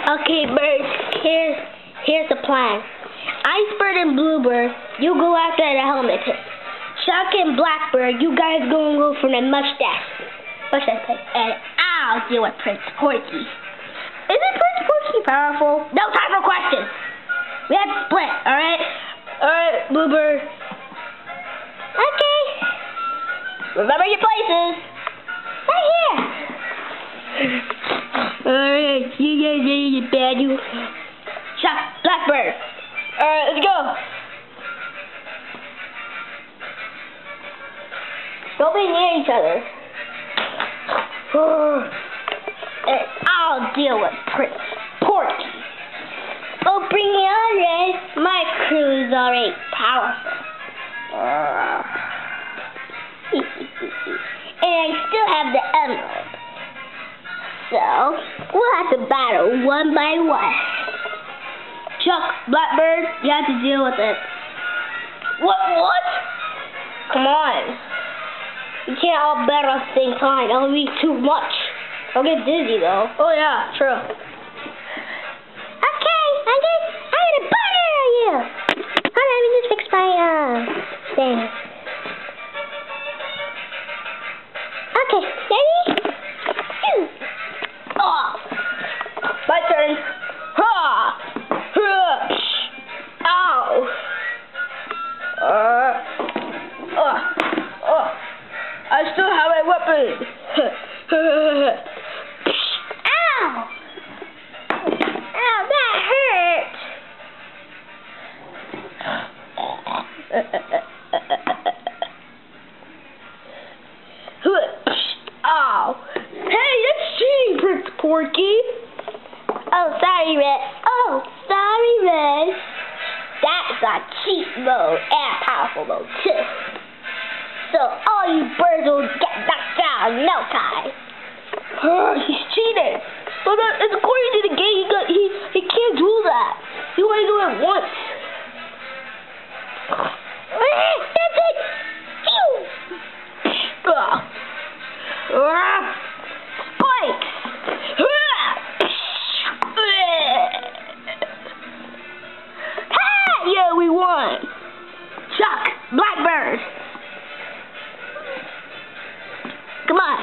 Okay, birds, here's the plan. Icebird and Bluebird, you go after the helmet pit. Chuck and Blackbird, you guys go for the mustache pit. And I'll deal with Prince Porky. Isn't Prince Porky powerful? No time for questions. We have to split, alright? Alright, Bluebird. Okay. Remember your places. Right here. Alright, you guys ready to battle? Chuck, Blackbird. Alright, let's go. Don't be near each other. And I'll deal with Prince Porky. Oh, bring it on, Red. My crew is already powerful. And I still have the emerald. So, we'll have to battle one by one. Chuck, Blackbird, you have to deal with it. What? Come on. We can't all battle at the same time. That'll be too much. I'll get dizzy, though. Oh, yeah, true. Okay, I'm gonna butter you. Hold on, let me just fix my, thing. Okay, ready? Oh, my turn. Ha! Ow! I still have my weapon. Ow! Ow, that hurt. Ow! Hey, that's cheating, Prince Porky. Oh, sorry, Red. That's a cheat mode and powerful mode too. So all you birds will get knocked down in no time. He's cheating. But it's according to the game. He can't do that. He only do it once. That's it. Spikes. Yeah, we won. Chuck, Blackbird. Come on.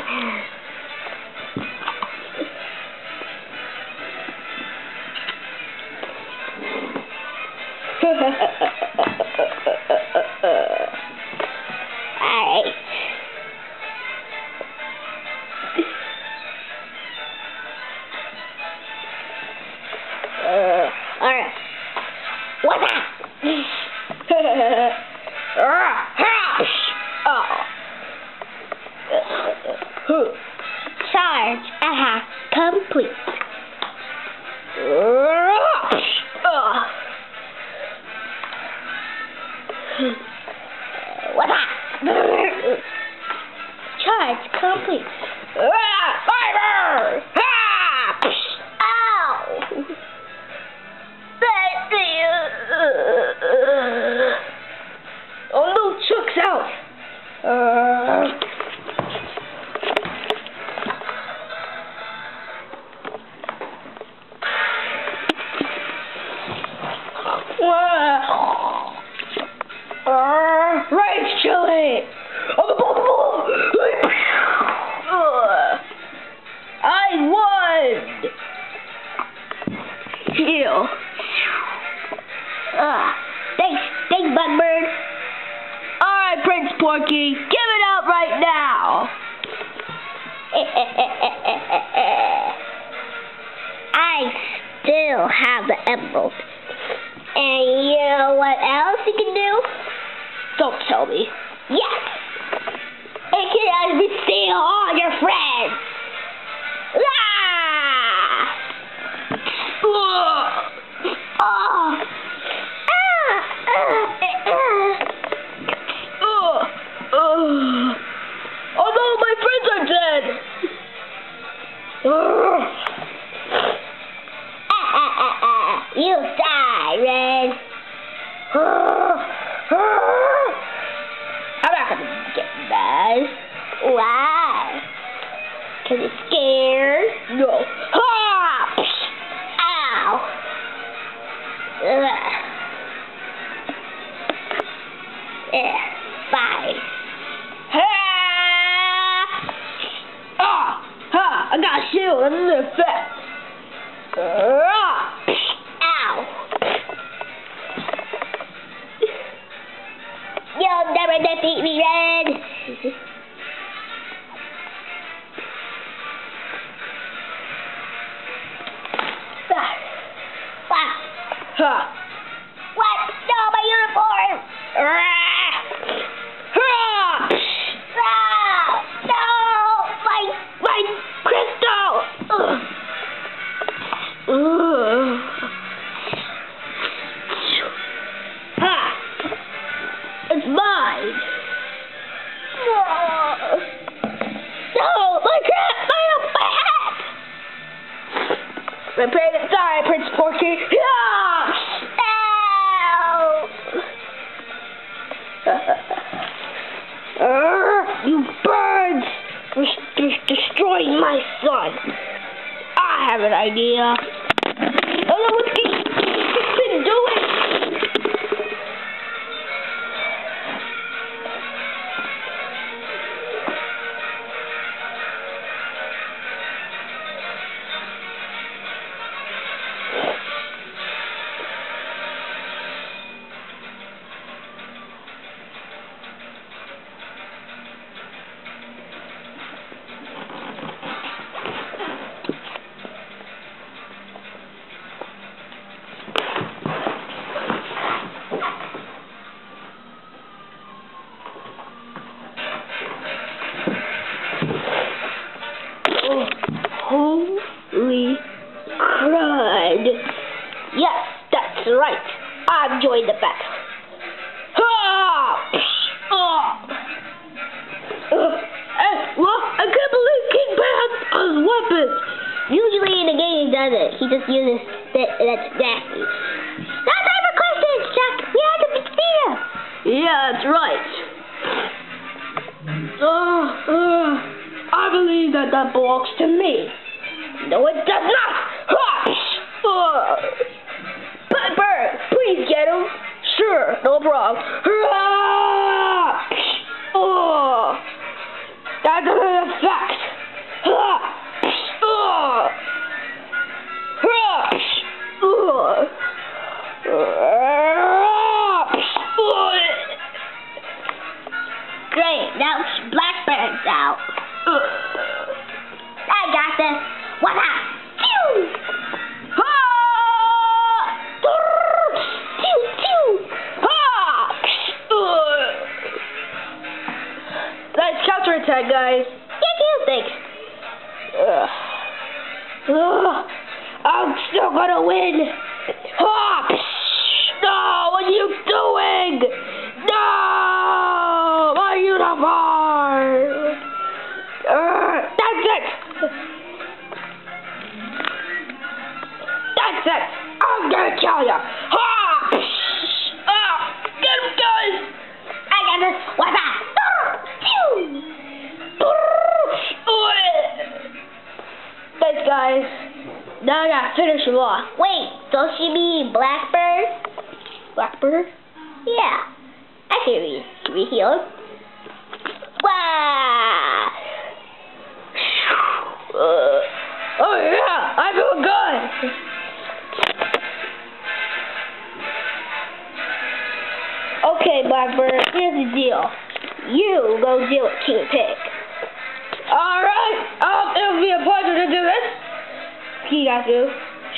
Alright. Alright. What's that? Charge complete. What's that? Charge complete. Fire! Ow! Oh no, Chuck's out. Right, Chili. I won. Heal. Thanks, Blackbird. Alright, Prince Porky, give it up right now. I still have the emerald. And you know what else you can do? Don't tell me. Yes! It can be steal all your friends. Oh no, my friends are dead! You die, Red. I'm not gonna get mad. Why? 'Cause you're scared? No. Ha! deal. That's an effect. Ow. You'll never defeat me, Red. Ha. What? No, my uniform! No! My crystal! Ha! It's mine! No! My hat! My hat! Prepare to die, Prince Porky! You birds! You're destroying my son! I have an idea! Oh, what's he been doing? Holy crud. Yes, that's right. I've joined the battle. Well, I can't believe King Bear has weapons. Usually in the game he does it. He just uses spit and that's nasty. That's our questions, Chuck. We had to defeat him. Yeah, that's right. I believe that belongs to me. No, it does not. Pepper, please get him. Sure, no problem. That doesn't affect. Great, now Blackbird's out. I got this. What up? Nice counterattack, guys. Thanks. I'm still gonna win. No, what are you doing? No, my uniform. That's it. That's it. I'm gonna kill you. Get him, guys. I got this. What's up? Thanks, guys. Now I gotta finish him off. Wait, don't you mean Blackbird? Blackbird? Yeah. I can be healed. Wow. Oh yeah, I feel good. Okay, Blackbird, here's the deal. You go deal with King Pig. Alright, it'll be a pleasure to do this. You got to.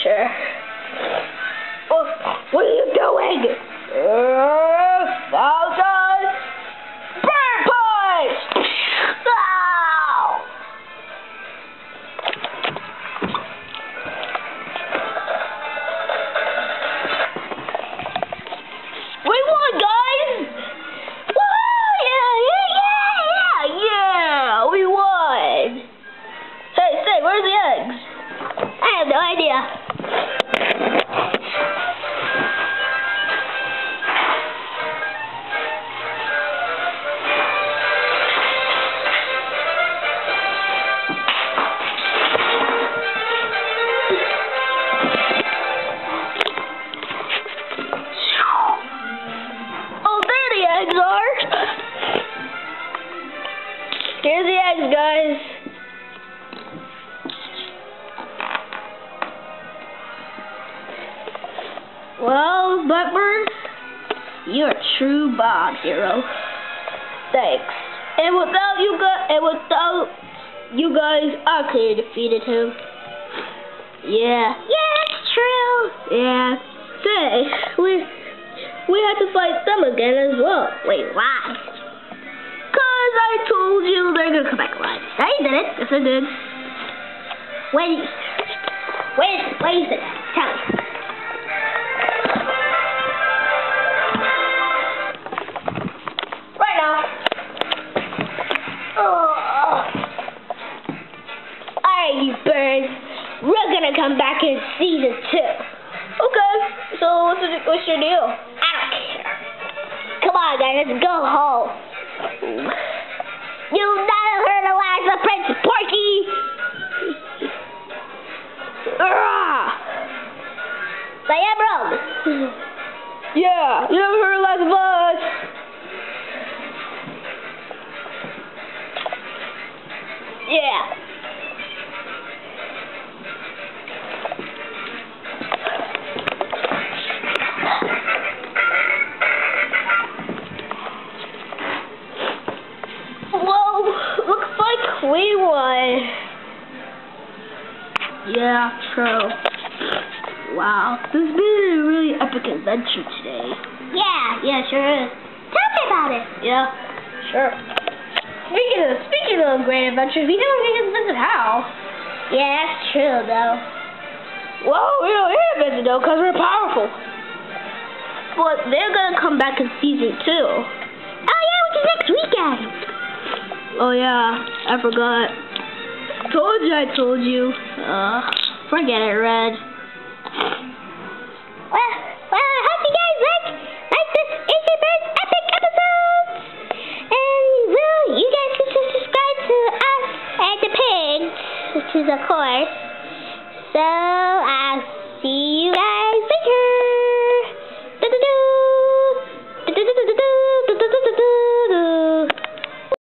Sure. Oh, what are you doing? Falcon! Bird Punch! Ow! We won, guys! Woo! Yeah! We won! Say, where's the eggs? I have no idea. Oh, there the eggs are! Here's the eggs, guys. Well, Blackbird, you're a true Bob hero. Thanks. And without you guys, I could have defeated him. Yeah. Yeah, that's true. Yeah. Thanks. We had to fight them again as well. Wait, why? Cause I told you they're gonna come back alive. No, you didn't. Yes, I did. Wait a second. Tell me. Right now. Alright, you birds. We're gonna come back in season 2. Okay. So what's your deal? I don't care. Come on, guys. Let's go home. You've never heard of Liza Prince Porky? Say Emerald. Yeah. You never heard of Liza Buzz? Yeah. Whoa, looks like we won. Yeah, true. Wow, this has been a really epic adventure today. Yeah, sure is. Tell me about it. Yeah, sure. Speaking of great adventures, we never get to visit Hal. Yeah, that's true, though. Well, we don't need to visit, though, because we're powerful. But they're going to come back in season 2. Oh, yeah, which is next weekend. Oh, yeah, I forgot. I told you. Forget it, Red. Well, I hope you guys like this Angry Birds epic episode. And, well, you guys can subscribe to us and the pigs, which is of course. So, I'll see you guys later.